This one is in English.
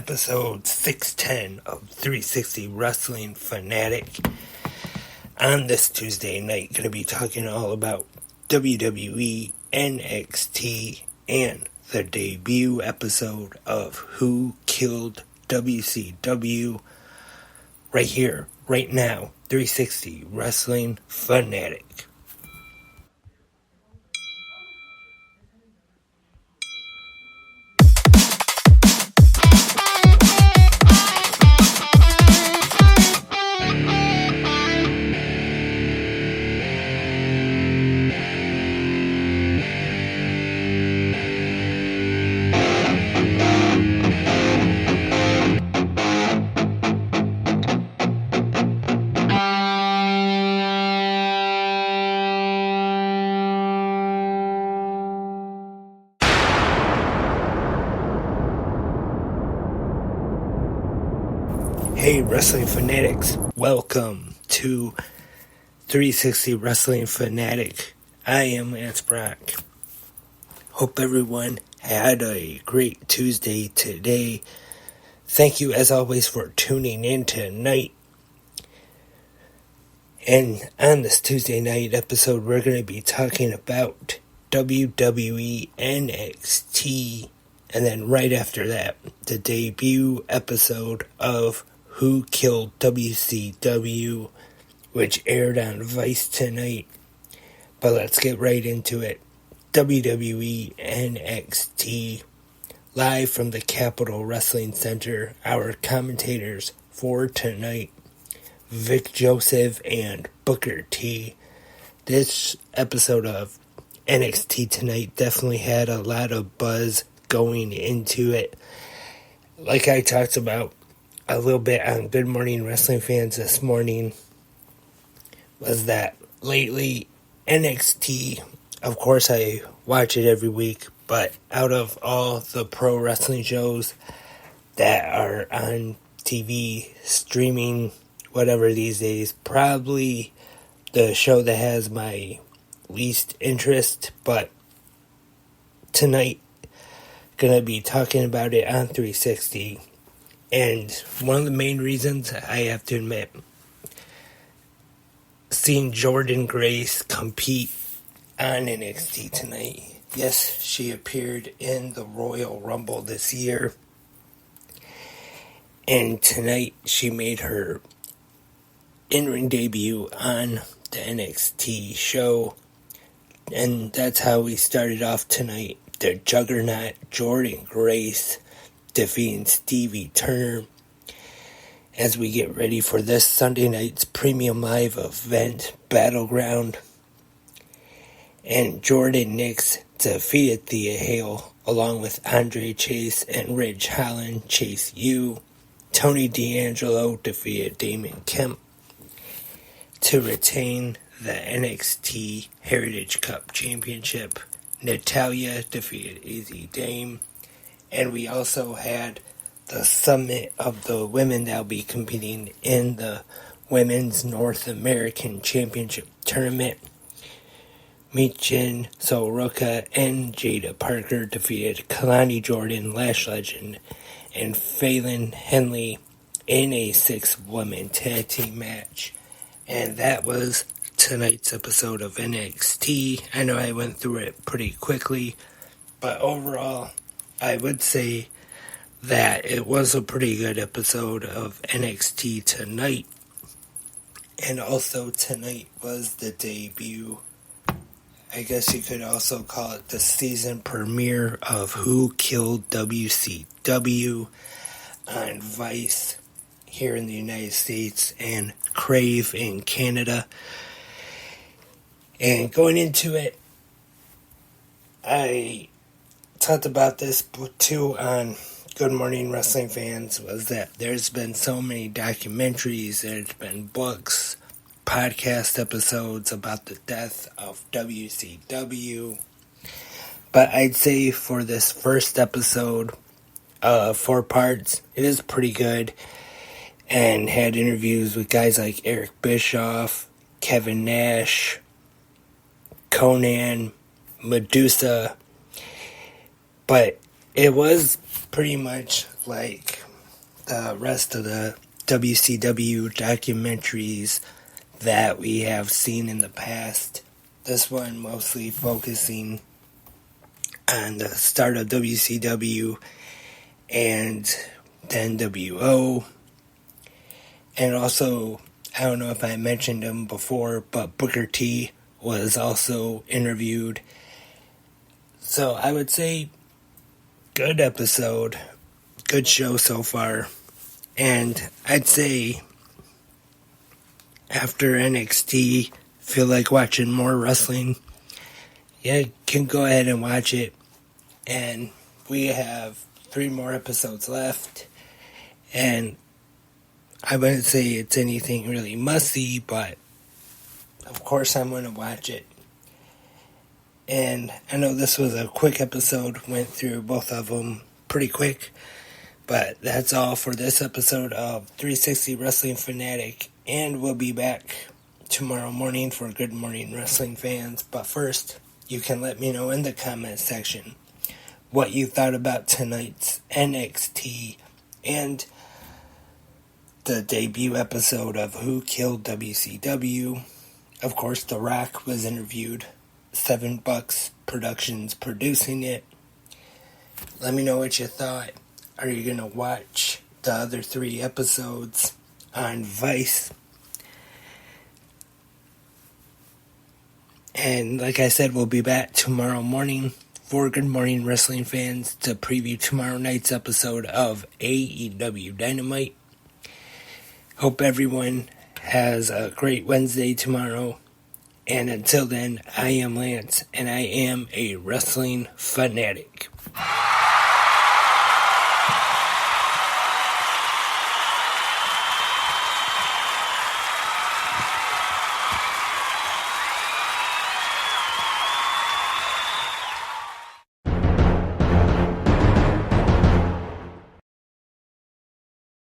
episode 610 of 360 Wrestling Fanatic. On this Tuesday night, going to be talking all about WWE, NXT, and the debut episode of Who Killed WCW right here, right now, 360 Wrestling Fanatic. Hey Wrestling Fanatics, welcome to 360 Wrestling Fanatic. I am Lance Brock. Hope everyone had a great Tuesday today. Thank you as always for tuning in tonight. And on this Tuesday night episode, we're going to be talking about WWE NXT. And then right after that, the debut episode of Who Killed WCW, which aired on Vice tonight. But let's get right into it. WWE NXT, live from the Capitol Wrestling Center. Our commentators for tonight, Vic Joseph and Booker T. This episode of NXT tonight definitely had a lot of buzz going into it. Like I talked about a little bit on Good Morning Wrestling Fans this morning, was that lately NXT, of course I watch it every week, but out of all the pro wrestling shows that are on TV, streaming, whatever these days, probably the show that has my least interest. But tonight, gonna be talking about it on 360. And one of the main reasons, I have to admit, seeing Jordynne Grace compete on NXT tonight. Yes, she appeared in the Royal Rumble this year. And tonight she made her in-ring debut on the NXT show. And that's how we started off tonight. The Juggernaut Jordynne Grace defeating Stevie Turner as we get ready for this Sunday night's premium live event, Battleground. And Jordan Nix defeated Thea Hale along with Andre Chase and Ridge Holland. Chase U. Tony D'Angelo defeated Damon Kemp to retain the NXT Heritage Cup Championship. Natalya defeated AZ Dame. And we also had the summit of the women that will be competing in the Women's North American Championship Tournament. Michin Soroka and Jada Parker defeated Kalani Jordan, Lash Legend, and Phelan Henley in a 6-woman tag team match. And that was tonight's episode of NXT. I know I went through it pretty quickly, but overall, I would say that it was a pretty good episode of NXT tonight. And also tonight was the debut, I guess you could also call it the season premiere of Who Killed WCW on Vice here in the United States and Crave in Canada. And going into it, I talked about this too on Good Morning Wrestling Fans, was that there's been so many documentaries, there's been books, podcast episodes about the death of WCW. But I'd say for this first episode, 4 parts, it is pretty good, and had interviews with guys like Eric Bischoff, Kevin Nash, Conan, Medusa. But it was pretty much like the rest of the WCW documentaries that we have seen in the past. This one mostly focusing on the start of WCW and the NWO. And also, I don't know if I mentioned him before, but Booker T was also interviewed. So I would say good episode, good show so far. And I'd say after NXT, feel like watching more wrestling, yeah, can go ahead and watch it. And we have 3 more episodes left. And I wouldn't say it's anything really must-see, but of course I'm going to watch it. And I know this was a quick episode, went through both of them pretty quick. But that's all for this episode of 360 Wrestling Fanatic. And we'll be back tomorrow morning for Good Morning Wrestling fans. But first, you can let me know in the comment section what you thought about tonight's NXT and the debut episode of Who Killed WCW. Of course, The Rock was interviewed. 7 Bucks Productions producing it. Let me know what you thought. Are you going to watch the other 3 episodes on Vice? And like I said, we'll be back tomorrow morning for Good Morning Wrestling fans to preview tomorrow night's episode of AEW Dynamite. Hope everyone has a great Wednesday tomorrow. And until then, I am Lance, and I am a wrestling fanatic.